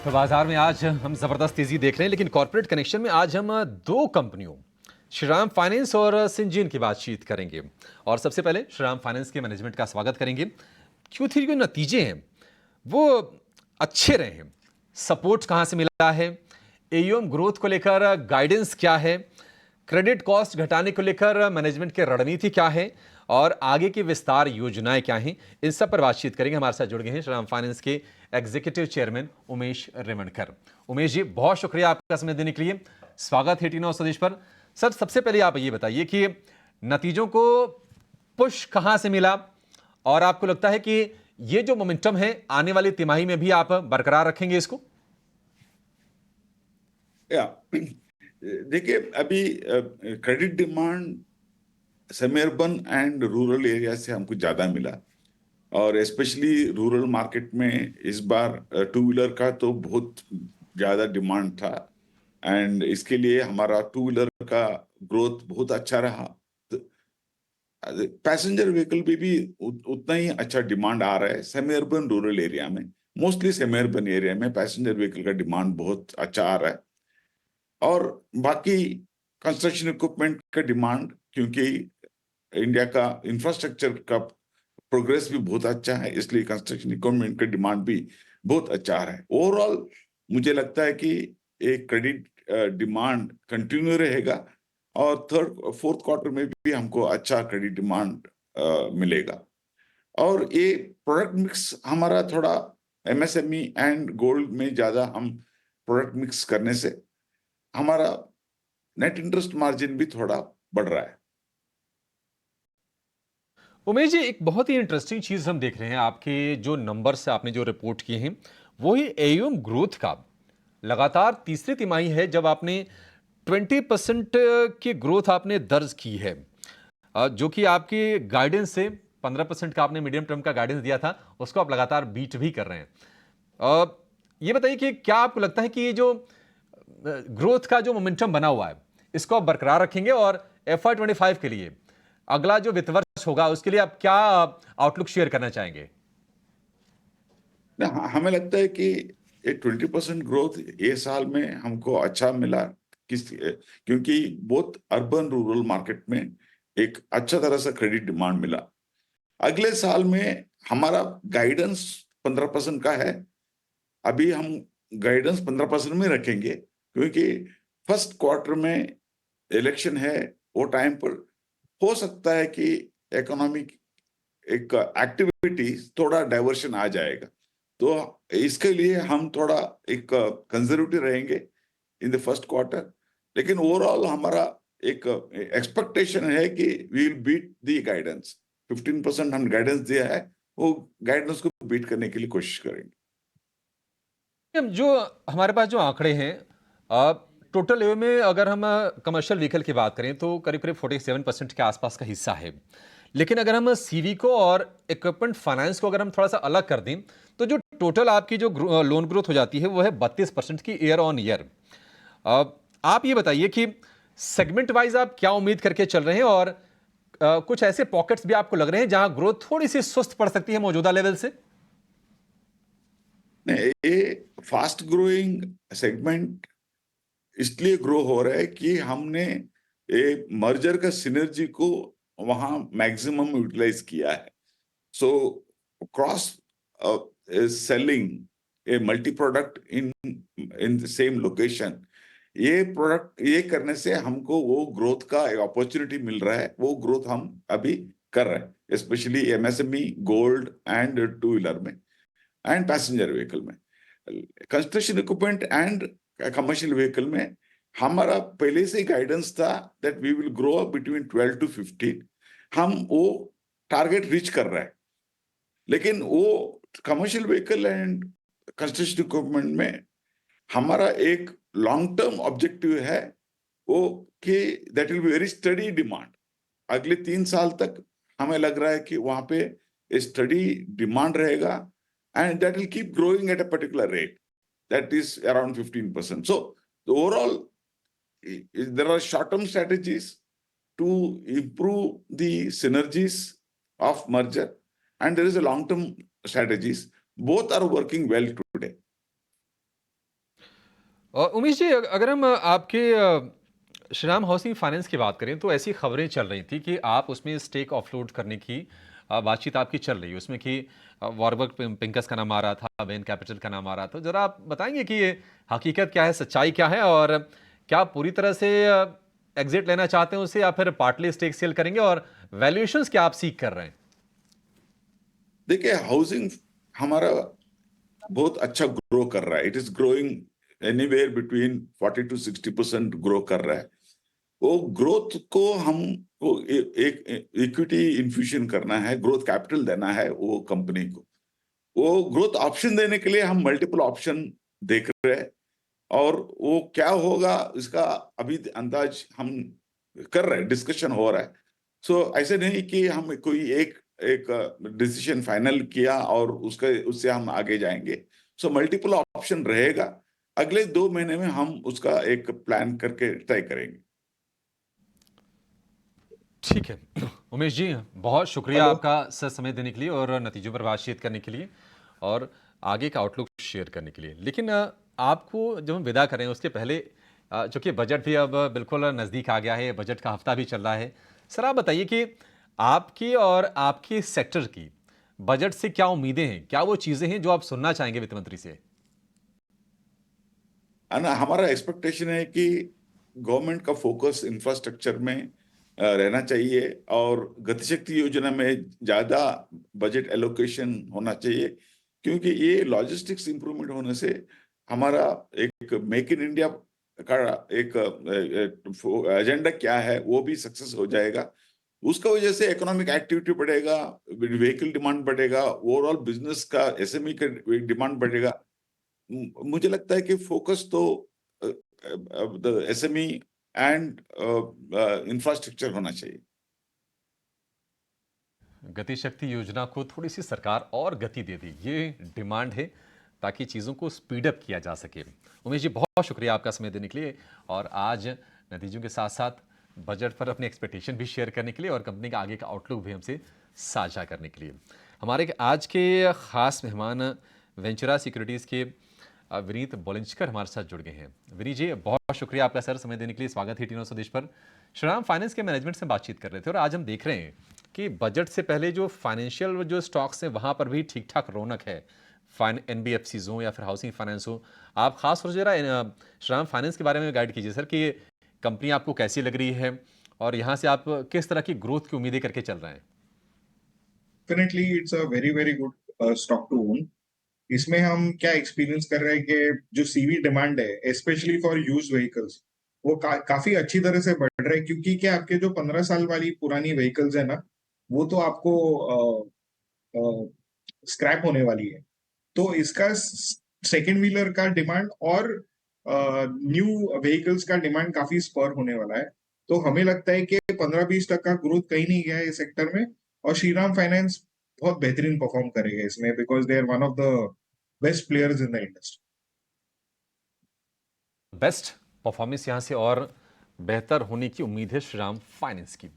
तो बाजार में आज हम जबरदस्त तेजी देख रहे हैं, लेकिन कॉर्पोरेट कनेक्शन में आज हम दो कंपनियों श्रीराम फाइनेंस और सिंजीन की बातचीत करेंगे। और सबसे पहले श्रीराम फाइनेंस के मैनेजमेंट का स्वागत करेंगे। Q3 के नतीजे हैं वो अच्छे रहे हैं। सपोर्ट कहां से मिला है, एयूएम ग्रोथ को लेकर गाइडेंस क्या है, क्रेडिट कॉस्ट घटाने को लेकर मैनेजमेंट की रणनीति क्या है और आगे की विस्तार योजनाएं क्या हैं, इन सब पर बातचीत करेंगे। हमारे साथ जुड़ गए हैं श्रीराम फाइनेंस के एग्जीक्यूटिव चेयरमैन उमेश रेवणकर। उमेश जी, बहुत शुक्रिया आपका समय देने के लिए। स्वागत है टीना और स्वदेश पर। सर, सबसे पहले आप ये बताइए कि नतीजों को पुश कहां से मिला और आपको लगता है कि ये जो मोमेंटम है आने वाली तिमाही में भी आप बरकरार रखेंगे इसको? या देखिए, अभी credit demand semi urban and rural area से हमको ज्यादा मिला और स्पेशली रूरल मार्केट में इस बार टू व्हीलर का तो बहुत ज्यादा डिमांड था एंड इसके लिए हमारा टू व्हीलर का ग्रोथ बहुत अच्छा रहा। पैसेंजर व्हीकल पे भी उतना ही अच्छा डिमांड आ रहा है सेमी अर्बन रूरल एरिया में। मोस्टली सेमी अर्बन एरिया में पैसेंजर व्हीकल का डिमांड बहुत अच्छा आ रहा है और बाकी कंस्ट्रक्शन इक्विपमेंट का डिमांड, क्योंकि इंडिया का इंफ्रास्ट्रक्चर का प्रोग्रेस भी बहुत अच्छा है, इसलिए कंस्ट्रक्शन इक्विपमेंट का डिमांड भी बहुत अच्छा आ रहा है। ओवरऑल मुझे लगता है कि एक क्रेडिट डिमांड कंटिन्यू रहेगा और थर्ड फोर्थ क्वार्टर में भी हमको अच्छा क्रेडिट डिमांड मिलेगा। और ये प्रोडक्ट मिक्स हमारा थोड़ा एमएसएमई एंड गोल्ड में ज्यादा हम प्रोडक्ट मिक्स करने से हमारा नेट इंटरेस्ट मार्जिन भी थोड़ा बढ़ रहा है। उमेश जी, एक बहुत ही इंटरेस्टिंग चीज हम देख रहे हैं, आपके जो नंबर्स आपने जो रिपोर्ट किए हैं वो ही एयूएम ग्रोथ का लगातार तीसरी तिमाही है जब आपने 20% की ग्रोथ आपने दर्ज की है, जो कि आपकी गाइडेंस से 15% का आपने मीडियम टर्म का गाइडेंस दिया था, उसको आप लगातार बीट भी कर रहे हैं। ये बताइए कि क्या आपको लगता है कि ये जो ग्रोथ का जो मोमेंटम बना हुआ है इसको आप बरकरार रखेंगे और FY25 के लिए अगला जो वित्त वर्ष होगा उसके लिए आप क्या आउटलुक शेयर करना चाहेंगे? हमें लगता है कि ये 20% ग्रोथ ये साल में हमको अच्छा मिला, क्योंकि बहुत अर्बन रूरल मार्केट में एक अच्छा तरह से क्रेडिट डिमांड मिला। अगले साल में हमारा गाइडेंस 15% का है। अभी हम गाइडेंस 15% में रखेंगे, क्योंकि फर्स्ट क्वार्टर में इलेक्शन है, वो टाइम पर हो सकता है कि इकोनॉमिक एक एक्टिविटी थोड़ा डाइवर्शन आ जाएगा, तो इसके लिए हम थोड़ा एक कंजर्वेटिव रहेंगे इन द फर्स्ट क्वार्टर। लेकिन ओवरऑल हमारा एक एक्सपेक्टेशन है कि we will beat the guidance. 15% हम गाइडेंस दिया है, वो गाइडेंस को बीट करने के लिए कोशिश करेंगे। जो हमारे पास जो आंकड़े हैं, टोटल एओ में अगर हम कमर्शियल व्हीकल की बात करें तो करीब करीब 47% के आसपास का हिस्सा है। लेकिन अगर हम सीवी को और इक्विपमेंट फाइनेंस को अगर हम थोड़ा सा अलग कर दें तो जो टोटल आपकी जो लोन ग्रोथ हो जाती है वो है 32% की ईयर ऑन ईयर। आप ये बताइए कि सेगमेंट वाइज आप क्या उम्मीद करके चल रहे हैं और कुछ ऐसे पॉकेट्स भी आपको लग रहे हैं जहां ग्रोथ थोड़ी सी सुस्त पड़ सकती है मौजूदा लेवल से? नहीं, ये फास्ट ग्रोइंग सेगमेंट इसलिए ग्रो हो रहा है कि हमने एक मर्जर का सिनर्जी को वहां मैक्सिमम यूटिलाइज किया है। So cross selling a multi product in in the same location, ये प्रोडक्ट ये करने से हमको वो ग्रोथ का एक अपॉर्चुनिटी मिल रहा है। वो ग्रोथ हम अभी कर रहे हैं, specially MSME, gold and two wheeler में एंड पैसेंजर व्हीकल में। Construction equipment and commercial vehicle में हमारा पहले से ही गाइडेंस था that we will grow between 12 to 15। हम वो टारगेट रीच कर रहे हैं, लेकिन वो commercial vehicle and construction equipment में हमारा एक लॉन्ग टर्म ऑब्जेक्टिव है वो कि that will be very study demand. अगले 3 साल तक हमें लग रहा है कि वहां पे स्टडी डिमांड रहेगा and that will keep growing at a particular rate that is around 15%. So the overall, there are short-term strategies to improve the synergies of merger, and there is a long-term strategies. Both are working well today. और उमेश जी, अगर हम आपके Shriram housing finance की बात करें तो ऐसी खबरें चल रही थी कि आप उसमें स्टेक ऑफलोड करने की बातचीत आपकी चल रही है उसमें कि वॉरबर्ग पिंकस का नाम आ रहा था, वेन कैपिटल का नाम आ रहा था। जरा आप बताएंगे कि ये हकीकत क्या है, सच्चाई क्या है, और क्या आप पूरी तरह से एग्जिट लेना चाहते हैं उसे या फिर पार्टली स्टेक सेल करेंगे, और वैल्यूएशंस क्या आप सीख कर रहे हैं? देखिए, हाउसिंग हमारा बहुत अच्छा ग्रो कर रहा है। It is growing anywhere between 40 to 60% grow कर रहा है। वो ग्रोथ को हम को एक इक्विटी इन्फ्यूजन करना है, ग्रोथ कैपिटल देना है वो कंपनी को। वो ग्रोथ ऑप्शन देने के लिए हम मल्टीपल ऑप्शन देख रहे हैं, और वो क्या होगा इसका अभी अंदाज हम कर रहे हैं, डिस्कशन हो रहा है। सो ऐसे नहीं कि हम कोई एक एक डिसीजन फाइनल किया और उसके उससे हम आगे जाएंगे। सो मल्टीपल ऑप्शन रहेगा। अगले 2 महीने में हम उसका एक प्लान करके तय करेंगे। ठीक है। उमेश जी, बहुत शुक्रिया हेलो। आपका सर समय देने के लिए और नतीजों पर बातचीत करने के लिए और आगे का आउटलुक शेयर करने के लिए। लेकिन आपको जब हम विदा करें उसके पहले, चूंकि बजट भी अब बिल्कुल नज़दीक आ गया है, बजट का हफ्ता भी चल रहा है, सर आप बताइए कि आपकी और आपके सेक्टर की बजट से क्या उम्मीदें हैं, क्या वो चीज़ें हैं जो आप सुनना चाहेंगे वित्त मंत्री से? हमारा एक्सपेक्टेशन है कि गवर्नमेंट का फोकस इंफ्रास्ट्रक्चर में रहना चाहिए, और गतिशक्ति योजना में ज्यादा बजट एलोकेशन होना चाहिए, क्योंकि ये लॉजिस्टिक्स इंप्रूवमेंट होने से हमारा एक मेक इन इंडिया का एक एजेंडा क्या है वो भी सक्सेस हो जाएगा। उसका वजह से इकोनॉमिक एक्टिविटी बढ़ेगा, व्हीकल डिमांड बढ़ेगा, ओवरऑल बिजनेस का एसएमई का डिमांड बढ़ेगा। मुझे लगता है कि फोकस तो द एसएमई एंड इंफ्रास्ट्रक्चर होना चाहिए। गति शक्ति योजना को थोड़ी सी सरकार और गति दे दी, ये डिमांड है, ताकि चीज़ों को स्पीड अप किया जा सके। उमेश जी, बहुत शुक्रिया आपका समय देने के लिए और आज नतीजों के साथ साथ बजट पर अपने एक्सपेक्टेशन भी शेयर करने के लिए और कंपनी का आगे का आउटलुक भी हमसे साझा करने के लिए। हमारे आज के खास मेहमान वेंचुरा सिक्योरिटीज़ के विनीत बोलिंचकर हमारे साथ जुड़ गए हैं। विनीत जी, बहुत शुक्रिया आपका सर समय देने के लिए। स्वागत है टीनो स्वदेश पर। श्रीराम फाइनेंस के मैनेजमेंट से बातचीत कर रहे थे और आज हम देख रहे हैं कि बजट से पहले जो फाइनेंशियल जो स्टॉक्स हैं वहां पर भी ठीक ठाक रौनक है। फाइन एनबीएफसीज हो या फिर हाउसिंग फाइनेंस हो, आप खास तौर से जरा श्रीराम फाइनेंस के बारे में गाइड कीजिए सर कि ये कंपनी आपको कैसी लग रही है और यहाँ से आप किस तरह की ग्रोथ की उम्मीदें करके चल रहे हैं। Definitely it's a very very good stock to own. इसमें हम क्या एक्सपीरियंस कर रहे हैं कि जो सीवी डिमांड है स्पेशली फॉर यूज व्हीकल्स वो काफी अच्छी तरह से बढ़ रहा है, क्योंकि क्या आपके जो 15 साल वाली पुरानी व्हीकल्स है ना, वो तो आपको स्क्रैप होने वाली है। तो इसका सेकेंड व्हीलर का डिमांड और न्यू व्हीकल्स का डिमांड काफी स्पर होने वाला है। तो हमें लगता है कि 15-20 का ग्रोथ कहीं नहीं गया है इस सेक्टर में, और श्रीराम फाइनेंस बहुत बेहतरीन परफॉर्म करेगा इसमें, because they are one of the best players in the industry. Best performance यहाँ से और बेहतर होने की उम्मीद है श्रीराम फाइनेंस की।